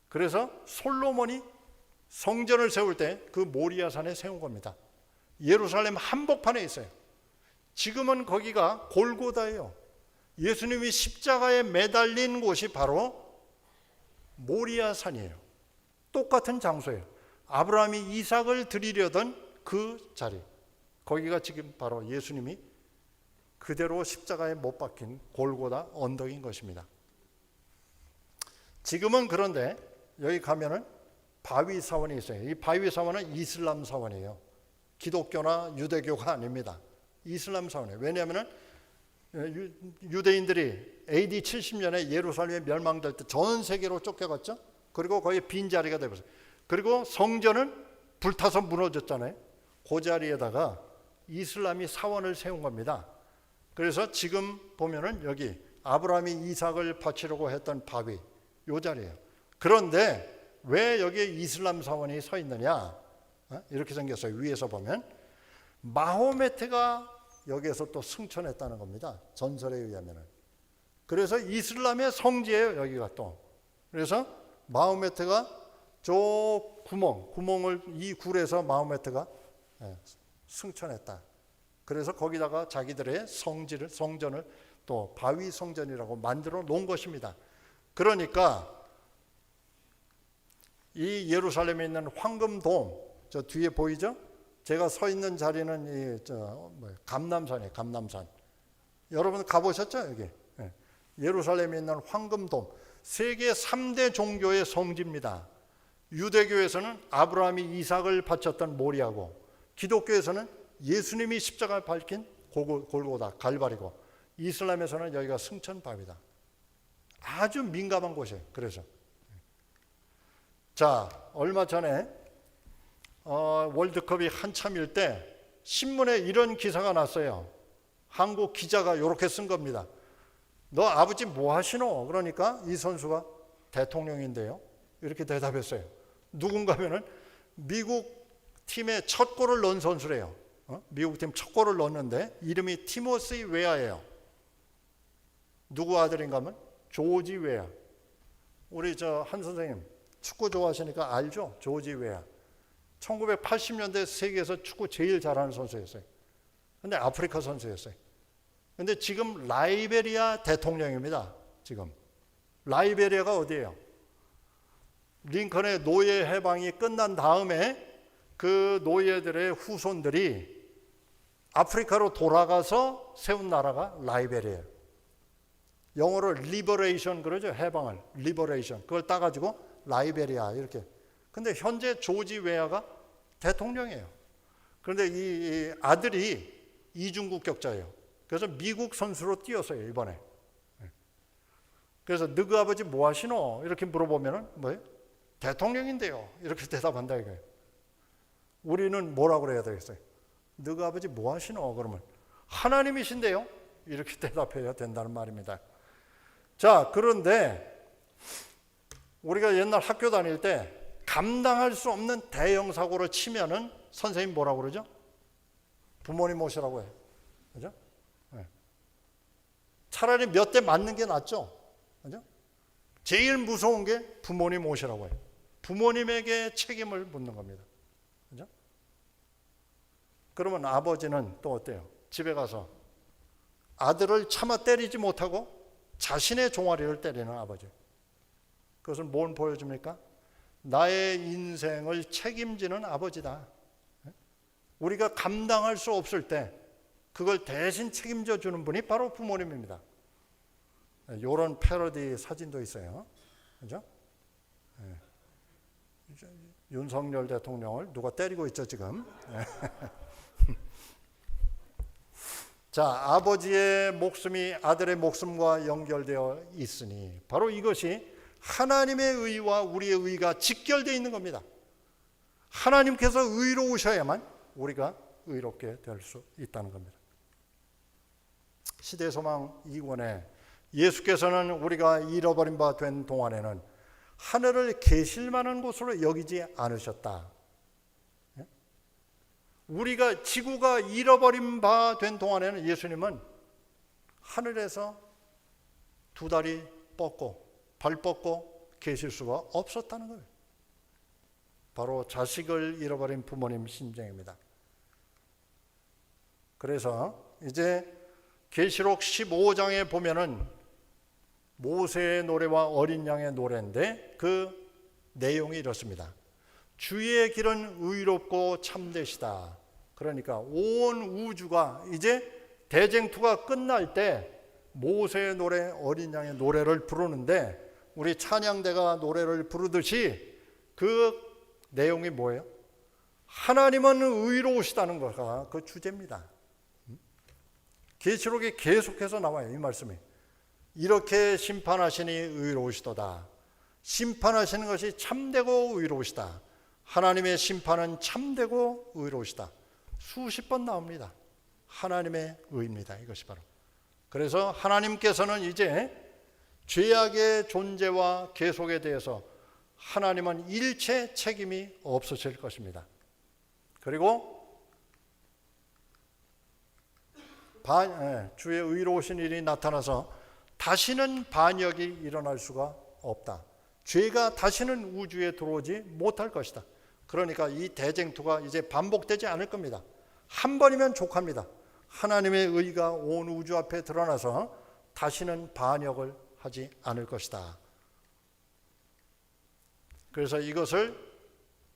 그래서 솔로몬이 성전을 세울 때 그 모리아산에 세운 겁니다. 예루살렘 한복판에 있어요. 지금은 거기가 골고다예요. 예수님이 십자가에 매달린 곳이 바로 모리아산이에요. 똑같은 장소예요. 아브라함이 이삭을 드리려던 그 자리, 거기가 지금 바로 예수님이 그대로 십자가에 못 박힌 골고다 언덕인 것입니다. 지금은 그런데 여기 가면은 바위 사원이 있어요. 이 바위 사원은 이슬람 사원이에요. 기독교나 유대교가 아닙니다. 이슬람 사원이에요. 왜냐하면 유대인들이 AD 70년에 예루살렘에 멸망될 때 전 세계로 쫓겨갔죠. 그리고 거기 빈자리가 되었어요. 그리고 성전은 불타서 무너졌잖아요. 그 자리에다가 이슬람이 사원을 세운 겁니다. 그래서 지금 보면은 여기 아브라함이 이삭을 바치려고 했던 바위, 이 자리예요. 그런데 왜 여기에 이슬람 사원이 서 있느냐? 이렇게 생겼어요. 위에서 보면 마호메트가 여기에서 또 승천했다는 겁니다. 전설에 의하면은. 그래서 이슬람의 성지예요, 여기가 또. 그래서 마호메트가 저 구멍을 이 굴에서 마호메트가 승천했다. 그래서 거기다가 자기들의 성전을 또 바위 성전이라고 만들어 놓은 것입니다. 그러니까 이 예루살렘에 있는 황금돔, 저 뒤에 보이죠? 제가 서 있는 자리는 감람산이에요. 감람산. 여러분 가보셨죠? 여기 예루살렘에 있는 황금돔. 세계 3대 종교의 성지입니다. 유대교에서는 아브라함이 이삭을 바쳤던 모리아고, 기독교에서는 예수님이 십자가를 밝힌 골고다 갈바리고, 이슬람에서는 여기가 승천바위다. 아주 민감한 곳이에요. 그래서 자, 얼마 전에 월드컵이 한참일 때 신문에 이런 기사가 났어요. 한국 기자가 이렇게 쓴 겁니다. 너 아버지 뭐 하시노? 그러니까 이 선수가 대통령인데요, 이렇게 대답했어요. 누군가 하면은 미국 팀의 첫 골을 넣은 선수래요. 미국 팀 첫 골을 넣었는데 이름이 티모시 웨아예요. 누구 아들인가 하면 조지 웨아. 우리 한 선생님 축구 좋아하시니까 알죠? 조지 웨아. 1980년대 세계에서 축구 제일 잘하는 선수였어요. 근데 아프리카 선수였어요. 근데 지금 라이베리아 대통령입니다. 지금 라이베리아가 어디예요? 링컨의 노예 해방이 끝난 다음에 그 노예들의 후손들이 아프리카로 돌아가서 세운 나라가 라이베리아예요. 영어로 리버레이션 그러죠. 해방을 리버레이션. 그걸 따가지고 라이베리아 이렇게. 근데 현재 조지 웨아가 대통령이에요. 그런데 이 아들이 이중 국적자예요. 그래서 미국 선수로 뛰었어요 이번에. 그래서 너희 아버지 뭐 하시노? 이렇게 물어보면은 뭐예요? 대통령인데요. 이렇게 대답한다 이거예요. 우리는 뭐라고 그래야 되겠어요? 너희 아버지 뭐 하시노? 그러면 하나님이신데요. 이렇게 대답해야 된다는 말입니다. 자, 그런데 우리가 옛날 학교 다닐 때 감당할 수 없는 대형 사고를 치면은 선생님 뭐라고 그러죠? 부모님 모시라고 해요. 그죠? 네. 차라리 몇 대 맞는 게 낫죠. 그죠? 제일 무서운 게 부모님 모시라고 해요. 부모님에게 책임을 묻는 겁니다. 그죠? 그러면 아버지는 또 어때요? 집에 가서 아들을 차마 때리지 못하고 자신의 종아리를 때리는 아버지. 그것은 뭘 보여줍니까? 나의 인생을 책임지는 아버지다. 우리가 감당할 수 없을 때 그걸 대신 책임져 주는 분이 바로 부모님입니다. 이런 패러디 사진도 있어요. 그죠? 윤석열 대통령을 누가 때리고 있죠 지금. 자, 아버지의 목숨이 아들의 목숨과 연결되어 있으니 바로 이것이 하나님의 의와 우리의 의가 직결되어 있는 겁니다. 하나님께서 의로우셔야만 우리가 의롭게 될 수 있다는 겁니다. 시대소망 2권에 예수께서는 우리가 잃어버린 바 된 동안에는 하늘을 계실 만한 곳으로 여기지 않으셨다. 우리가 지구가 잃어버린 바 된 동안에는 예수님은 하늘에서 두 다리 뻗고 발 뻗고 계실 수가 없었다는 거예요. 바로 자식을 잃어버린 부모님 심정입니다. 그래서 이제 계시록 15장에 보면은 모세의 노래와 어린 양의 노래인데 그 내용이 이렇습니다. 주의 길은 의롭고 참되시다. 그러니까 온 우주가 이제 대쟁투가 끝날 때 모세의 노래, 어린 양의 노래를 부르는데 우리 찬양대가 노래를 부르듯이 그 내용이 뭐예요? 하나님은 의로우시다는 것가 그 주제입니다. 계시록에 계속해서 나와요. 이 말씀이. 이렇게 심판하시니 의로우시도다. 심판하시는 것이 참되고 의로우시다. 하나님의 심판은 참되고 의로우시다. 수십 번 나옵니다. 하나님의 의입니다. 이것이 바로. 그래서 하나님께서는 이제 죄악의 존재와 계속에 대해서 하나님은 일체 책임이 없으실 것입니다. 그리고 주의 의로우신 일이 나타나서 다시는 반역이 일어날 수가 없다. 죄가 다시는 우주에 들어오지 못할 것이다. 그러니까 이 대쟁투가 이제 반복되지 않을 겁니다. 한 번이면 족합니다. 하나님의 의가 온 우주 앞에 드러나서 다시는 반역을 하지 않을 것이다. 그래서 이것을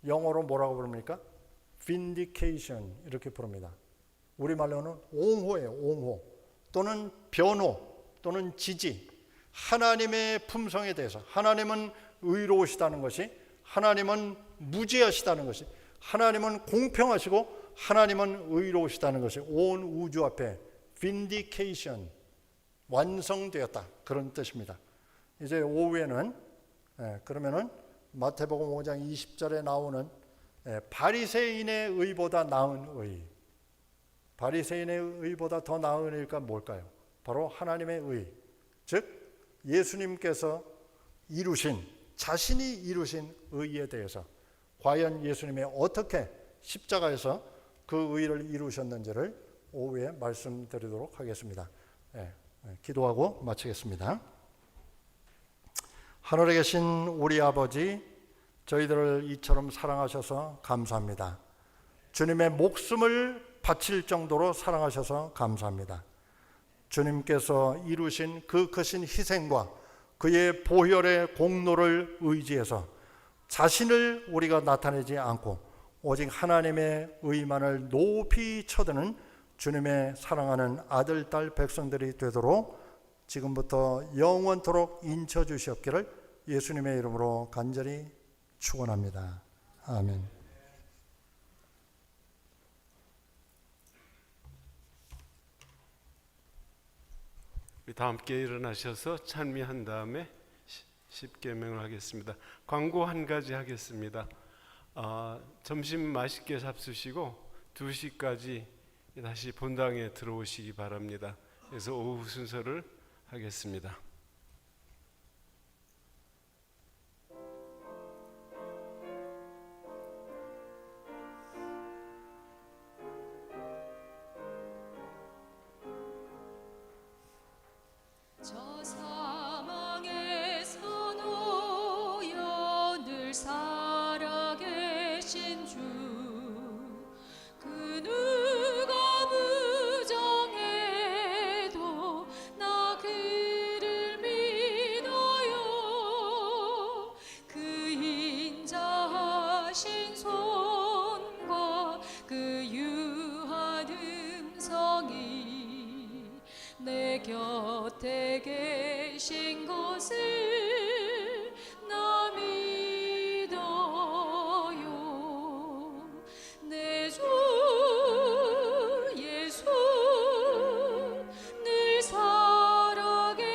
영어로 뭐라고 부릅니까? vindication 이렇게 부릅니다. 우리말로는 옹호예요. 옹호 또는 변호 또는 지지. 하나님의 품성에 대해서 하나님은 의로우시다는 것이, 하나님은 무죄하시다는 것이, 하나님은 공평하시고 하나님은 의로우시다는 것이 온 우주 앞에 vindication, 완성되었다, 그런 뜻입니다. 이제 오후에는 그러면은 마태복음 5장 20절에 나오는 바리새인의 의보다 나은 의, 바리새인의 의보다 더 나은 의가 뭘까요? 바로 하나님의 의, 즉 예수님께서 이루신, 자신이 이루신 의에 대해서 과연 예수님이 어떻게 십자가에서 그 의를 이루셨는지를 오후에 말씀드리도록 하겠습니다. 기도하고 마치겠습니다. 하늘에 계신 우리 아버지, 저희들을 이처럼 사랑하셔서 감사합니다. 주님의 목숨을 바칠 정도로 사랑하셔서 감사합니다. 주님께서 이루신 그 크신 희생과 그의 보혈의 공로를 의지해서 자신을 우리가 나타내지 않고 오직 하나님의 의만을 높이 쳐드는 주님의 사랑하는 아들, 딸, 백성들이 되도록 지금부터 영원토록 인쳐 주시옵기를 예수님의 이름으로 간절히 축원합니다. 아멘. 우리 다 함께 일어나셔서 찬미한 다음에 십계명을 하겠습니다. 광고 한 가지 하겠습니다. 점심 맛있게 잡수시고 2시까지 다시 본당에 들어오시기 바랍니다. 그래서 오후 순서를 하겠습니다. 저 사망에서 놓여 늘 살아계신 주, 그 누가 부정해도 나 그를 믿어요. 그 인자하신 손과 그 유한 음성이 내 곁에 계신 것을 나 믿어요. 내 주 예수 늘 살아계시어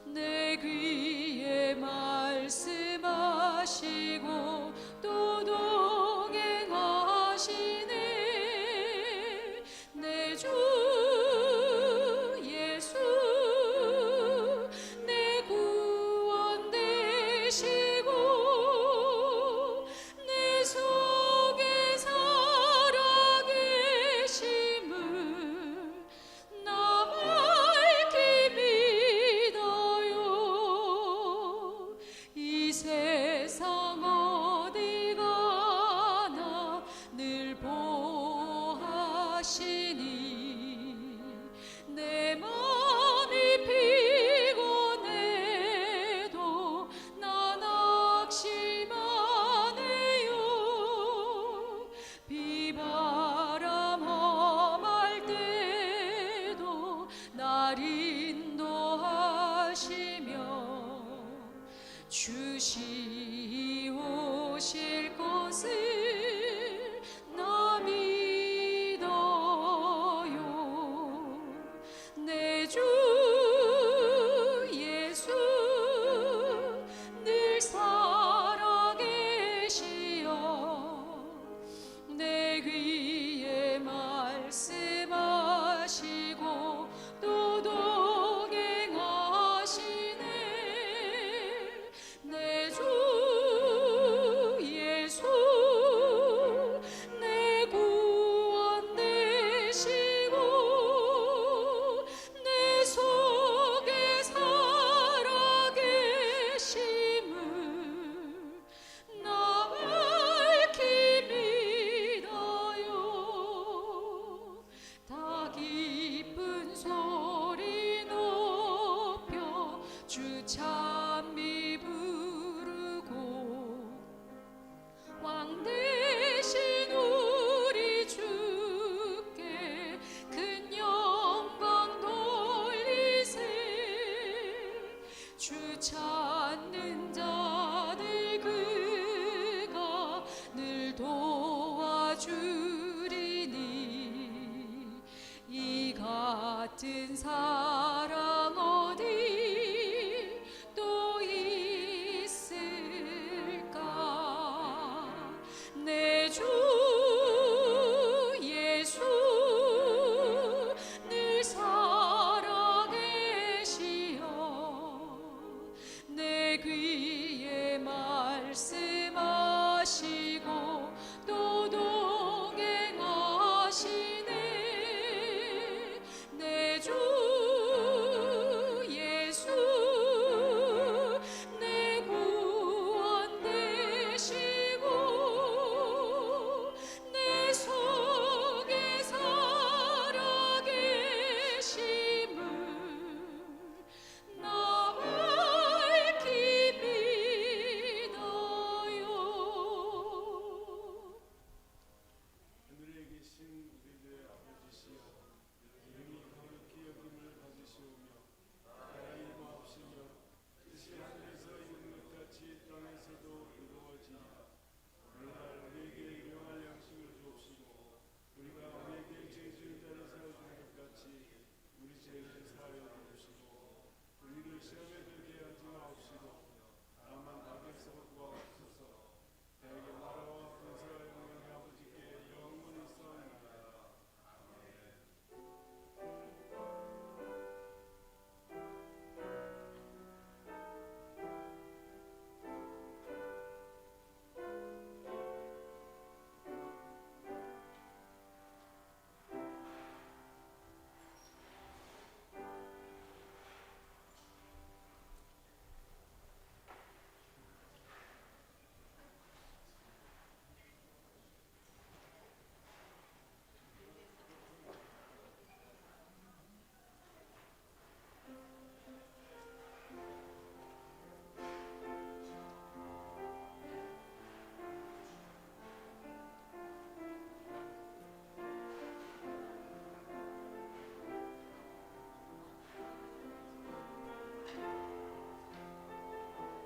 내 귀에 말씀하시고 또 동행하시네. 내 주 예수 내 구원 되시고 내 속에 살아계심을 나 밝히 믿어요. 이 세상 어디 가나 늘 보호하시니 내 맘이 피곤해도 나 낙심하네요. 비바람 험할 때도 날 인도하시며 주시 오실 것을 나 믿어요. 내 주 예수 늘 살아계시어 내 귀에 말씀하시고 또 동행하시네. 내 주 예수 내 구원 되시고 내 속에 살아계심을 나 밝히 믿어요. 다 기쁜 소리 높여 주 찬미 부르고 왕 대신 우리 주께 큰 영광 돌리세. 주 찾는 자들 그가 늘 도와주리니 이 같은 삶